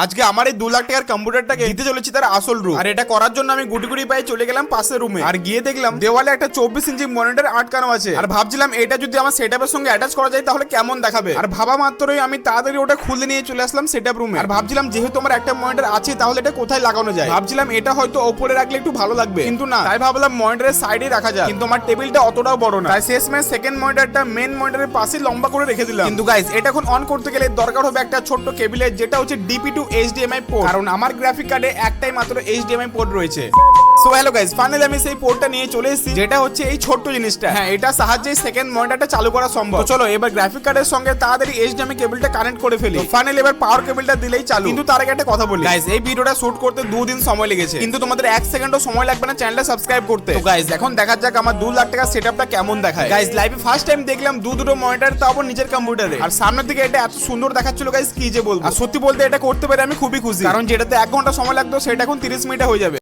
আজকে আমার এই 2 লাখ টাকার কম্পিউটারটাকে দিতে চলেছি তার আসল রূপ। আর এটা করার জন্য আমি গুটি গুটি পায়ে চলে গেলাম পাশের রুমে, আর গিয়ে দেখলাম দেওয়ালে একটা 24 ইঞ্চি মনিটর আটকানো আছে। আর ভাবছিলাম এটা যদি আমার সেটআপের সঙ্গে অ্যাটাচ করা যায় তাহলে কেমন দেখাবে। আর ভাবা মাত্রই আমি তাড়াতাড়ি ওটা খুলে নিয়ে চলে আসলাম সেটআপ রুমে। আর ভাবছিলাম যেহেতু আমার একটা মনিটর আছে তাহলে এটা কোথায় লাগানো যায়। ভাবছিলাম এটা হয়তো উপরে রাখলে একটু ভালো লাগবে, কিন্তু না, তাই ভাবলাম মনিটরের সাইডে রাখা যায়। কিন্তু আমার টেবিলটা অতটাও বড় না, তাই শেষমেশ সেকেন্ড মনিটরটা মেন মনিটরের পাশে লম্বা করে রেখে দিলাম। কিন্তু গাইস এটা এখন অন করতে গেলে দরকার হবে একটা ছোট্ট কেবিলের, যেটা হচ্ছে ডিপি টু এইচডিএমআই পোর্ট, কারণ আমার গ্রাফিক কার্ডে একটাই মাত্র এইচডিএমআই পোর্ট রয়েছে। সো হ্যালো গাইস, ফাইনালি আমি সেই পোর্টটা নিয়ে চলে এসেছি, যেটা হচ্ছে এই ছোট্ট জিনিসটা। হ্যাঁ, এটা সাহায্যে সেকেন্ড মনিটরটা চালু করা সম্ভব। তো চলো এবার গ্রাফিক কার্ডের সঙ্গে তাড়াতাড়ি এইচডিএমআই কেবলটা কানেক্ট করে ফেলি। ফাইনালি এবার পাওয়ার কেবলটা দিলেই চালু। কিন্তু তার আগে একটা কথা বলি গাইস, এই ভিডিওটা শুট করতে 2 দিন সময় লেগেছে, কিন্তু তোমাদের 1 সেকেন্ডও সময় লাগবে না চ্যানেলটা সাবস্ক্রাইব করতে। তো গাইস এখন দেখা যাক আমার 2 লাখ টাকার সেটআপটা কেমন দেখায়। গাইস লাইভে ফার্স্ট টাইম দেখলাম দুটো মনিটর, তাও আবার নিজের কম্পিউটারে। আর সামনের দিকে এটা এত সুন্দর দেখাচ্ছিল গাইস, কি যে বলবো। আর সত্যি বলতে এটা করতে পেরে আমি খুবই খুশি, কারণ যেটাতে 1 ঘন্টা সময় লাগতো সেটা এখন 30 মিনিটে হয়ে যাবে।